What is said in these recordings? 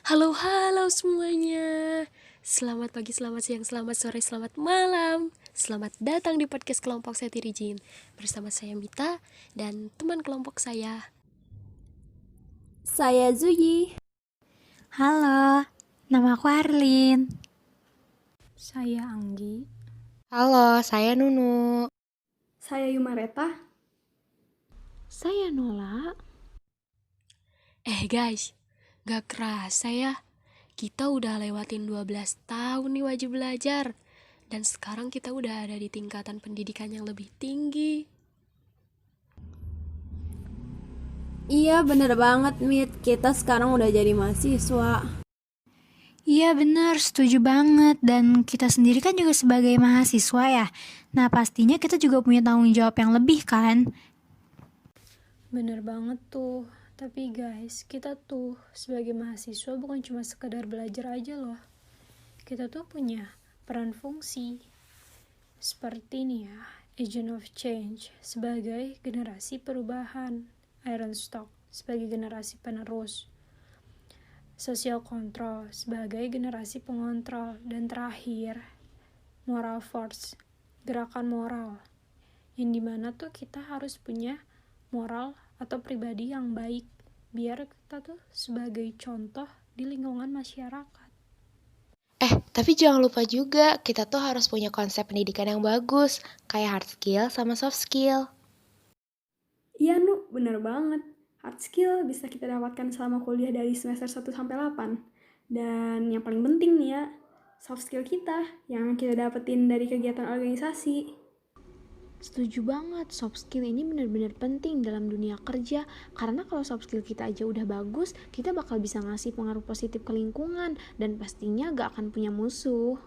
Halo, halo semuanya. Selamat pagi, selamat siang, selamat sore, selamat malam. Selamat datang di podcast kelompok saya Tirijin. Bersama saya Mita dan teman kelompok saya. Saya Zuyi. Halo, nama aku Arlin. Saya Anggi. Halo, saya Nunu. Saya Yumareta. Saya Nola. Guys, gak kerasa ya, kita udah lewatin 12 tahun nih wajib belajar. Dan sekarang kita udah ada di tingkatan pendidikan yang lebih tinggi. Iya bener banget Mit, kita sekarang udah jadi mahasiswa. Iya bener, setuju banget. Dan kita sendiri kan juga sebagai mahasiswa ya. Nah pastinya kita juga punya tanggung jawab yang lebih kan. Bener banget tuh. Tapi guys, kita tuh sebagai mahasiswa bukan cuma sekedar belajar aja loh. Kita tuh punya peran fungsi. Seperti nih ya, agent of change sebagai generasi perubahan, Iron Stock sebagai generasi penerus, social control sebagai generasi pengontrol, dan terakhir, moral force, gerakan moral, yang dimana tuh kita harus punya moral atau pribadi yang baik biar kita tuh sebagai contoh di lingkungan masyarakat. Tapi jangan lupa juga, kita tuh harus punya konsep pendidikan yang bagus, kayak hard skill sama soft skill. Iya Nu, bener banget. Hard skill bisa kita dapatkan selama kuliah dari semester 1 sampai 8. Dan yang paling penting nih ya, soft skill kita yang kita dapetin dari kegiatan organisasi. Setuju banget, soft skill ini benar-benar penting dalam dunia kerja. Karena kalau soft skill kita aja udah bagus, kita bakal bisa ngasih pengaruh positif ke lingkungan. Dan pastinya gak akan punya musuh.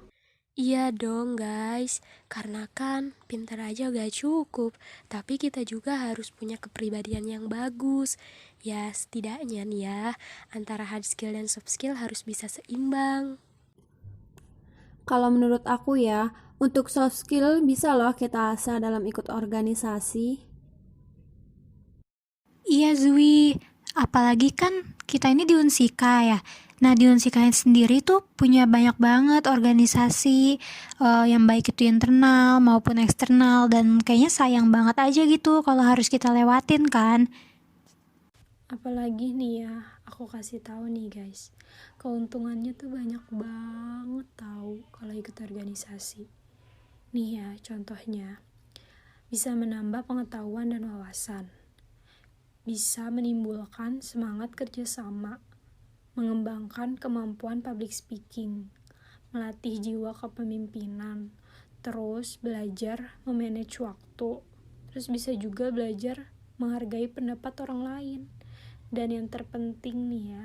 Iya dong guys, karena kan pintar aja gak cukup, tapi kita juga harus punya kepribadian yang bagus. Ya setidaknya nih ya, antara hard skill dan soft skill harus bisa seimbang. Kalau menurut aku ya, untuk soft skill bisa loh kita asah dalam ikut organisasi. Iya Zui, apalagi kan kita ini di Unsika ya. Nah di Unsika sendiri tuh punya banyak banget organisasi yang baik itu internal maupun eksternal. Dan kayaknya sayang banget aja gitu kalau harus kita lewatin kan. Apalagi nih ya, aku kasih tahu nih guys, keuntungannya tuh banyak banget tahu kalau ikut organisasi. Nih ya, contohnya bisa menambah pengetahuan dan wawasan, bisa menimbulkan semangat kerjasama, mengembangkan kemampuan public speaking, melatih jiwa kepemimpinan, terus belajar memanage waktu, terus bisa juga belajar menghargai pendapat orang lain. Dan yang terpenting nih ya,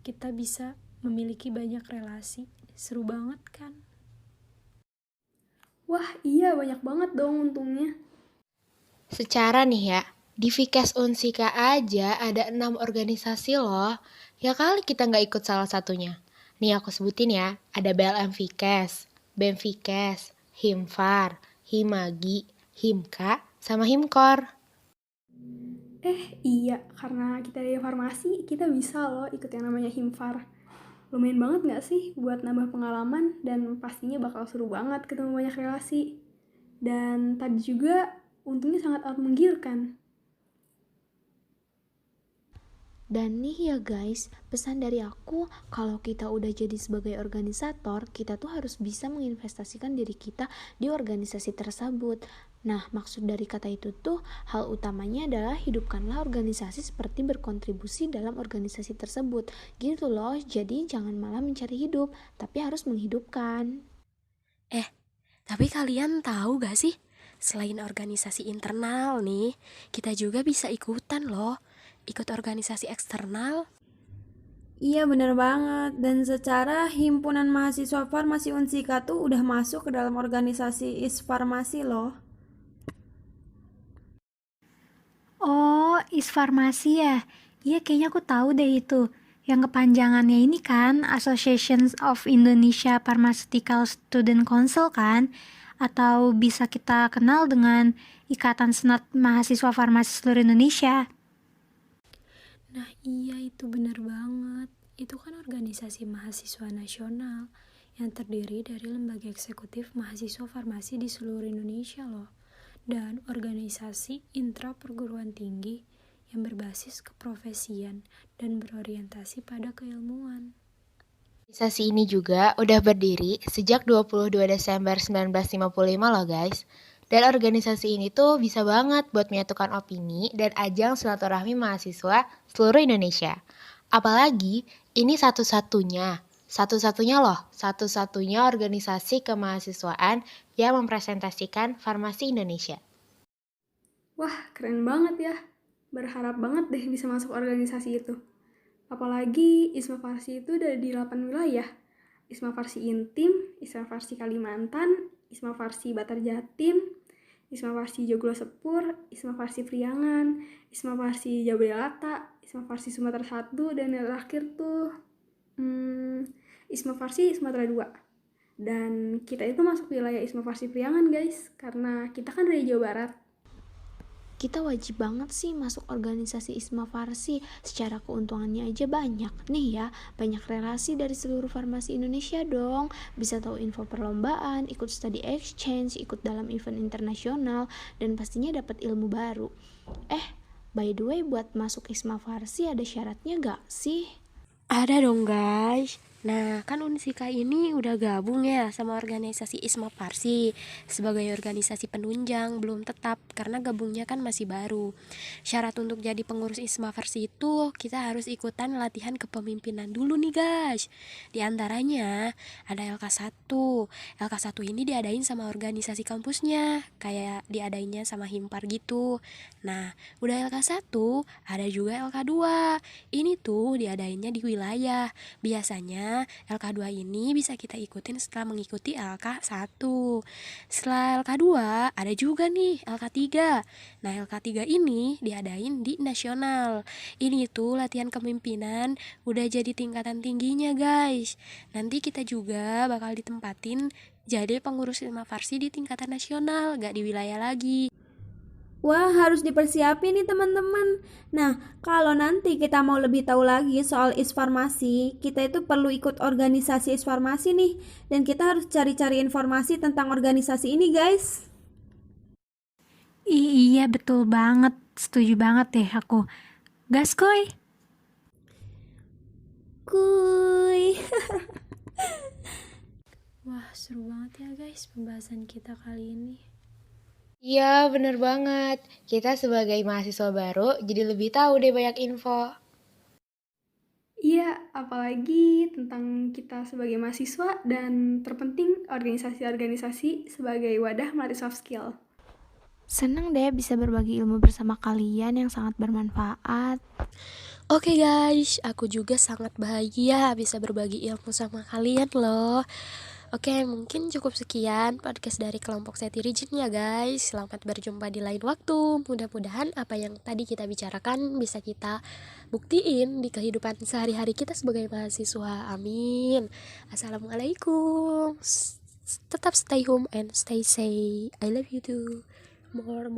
kita bisa memiliki banyak relasi. Seru banget kan? Wah iya banyak banget dong untungnya. Secara nih ya, di Vikes Unsika aja ada 6 organisasi loh. Ya kali kita nggak ikut salah satunya. Nih aku sebutin ya, ada BLM Vikes, BEM Vikes, Himfar, Himagi, Himka, sama Himkor. Iya, karena kita dari farmasi, kita bisa loh ikut yang namanya Himfar. Lumayan banget gak sih buat nambah pengalaman dan pastinya bakal seru banget ketemu banyak relasi. Dan tadi juga untungnya sangat amat menggiurkan. Dan nih ya guys, pesan dari aku, kalau kita udah jadi sebagai organisator, kita tuh harus bisa menginvestasikan diri kita di organisasi tersebut. Nah, maksud dari kata itu tuh, hal utamanya adalah hidupkanlah organisasi seperti berkontribusi dalam organisasi tersebut. Gitu loh, jadi jangan malah mencari hidup, tapi harus menghidupkan. Tapi kalian tahu gak sih, selain organisasi internal nih, kita juga bisa ikutan loh, ikut organisasi eksternal. Iya bener banget, dan secara himpunan mahasiswa farmasi Unsika tuh udah masuk ke dalam organisasi ISFarmasi loh. Oh, Isfarmasi ya? Iya kayaknya aku tahu deh itu. Yang kepanjangannya ini kan Association of Indonesia Pharmaceutical Student Council kan? Atau bisa kita kenal dengan Ikatan Senat Mahasiswa Farmasi Seluruh Indonesia. Nah iya, itu benar banget. itu kan organisasi mahasiswa nasional yang terdiri dari lembaga eksekutif mahasiswa farmasi di seluruh Indonesia loh, dan organisasi intra perguruan tinggi yang berbasis keprofesian dan berorientasi pada keilmuan. Organisasi ini juga udah berdiri sejak 22 Desember 1955 loh guys. Dan organisasi ini tuh bisa banget buat menyatukan opini dan ajang silaturahmi mahasiswa seluruh Indonesia. Apalagi ini satu-satunya organisasi kemahasiswaan yang mempresentasikan farmasi Indonesia. Wah, keren banget ya. Berharap banget deh bisa masuk organisasi itu. Apalagi ISMA Farsi itu ada di 8 wilayah. ISMA Farsi Intim, ISMA Farsi Kalimantan, ISMA Farsi Batar Jatim, ISMA Farsi Joglo Sepur, ISMA Farsi Priangan, ISMA Farsi Jawa ISMA Farsi Sumatera 1, dan yang terakhir tuh ISMA Farsi Sumatera 2. Dan kita itu masuk wilayah ISMA Farsi Priangan guys, karena kita kan dari Jawa Barat. Kita wajib banget sih masuk organisasi ISMA Farsi. Secara keuntungannya aja banyak nih ya, banyak relasi dari seluruh farmasi Indonesia dong. Bisa tahu info perlombaan, ikut study exchange, ikut dalam event internasional, dan pastinya dapat ilmu baru. By the way, buat masuk ISMA Farsi ada syaratnya gak sih? Ada dong guys. Nah, kan Unsika ini udah gabung ya sama organisasi ISMA Farsi sebagai organisasi penunjang, belum tetap karena gabungnya kan masih baru. Syarat untuk jadi pengurus ISMA Farsi itu kita harus ikutan latihan kepemimpinan dulu nih guys. Di antaranya ada LK1. LK1 ini diadain sama organisasi kampusnya, kayak diadainnya sama Himpar gitu. Nah, udah LK1, ada juga LK2. Ini tuh diadainnya di wilayah. Biasanya LK2 ini bisa kita ikutin setelah mengikuti LK1. Setelah LK2 ada juga nih LK3. Nah, LK3 ini diadain di nasional. Ini tuh latihan kepemimpinan udah jadi tingkatan tingginya guys. Nanti kita juga bakal ditempatin jadi pengurus ISMA Farsi di tingkatan nasional, gak di wilayah lagi. Wah, harus dipersiapin nih teman-teman. Nah, kalau nanti kita mau lebih tahu lagi soal isfarmasi, kita itu perlu ikut organisasi isfarmasi nih. Dan kita harus cari-cari informasi tentang organisasi ini, guys. Iya betul banget, setuju banget deh aku. Gas koy. Kuy. Wah, seru banget ya guys pembahasan kita kali ini. Iya, bener banget. Kita sebagai mahasiswa baru jadi lebih tahu deh banyak info. Iya, apalagi tentang kita sebagai mahasiswa dan terpenting organisasi-organisasi sebagai wadah melatih soft skill. Seneng deh bisa berbagi ilmu bersama kalian yang sangat bermanfaat. Oke guys, aku juga sangat bahagia bisa berbagi ilmu sama kalian loh. Oke, mungkin cukup sekian podcast dari kelompok Seti Region ya guys. Selamat berjumpa di lain waktu. Mudah-mudahan apa yang tadi kita bicarakan bisa kita buktiin di kehidupan sehari-hari kita sebagai mahasiswa. Amin. Assalamualaikum. Tetap stay home and stay safe. I love you too. More.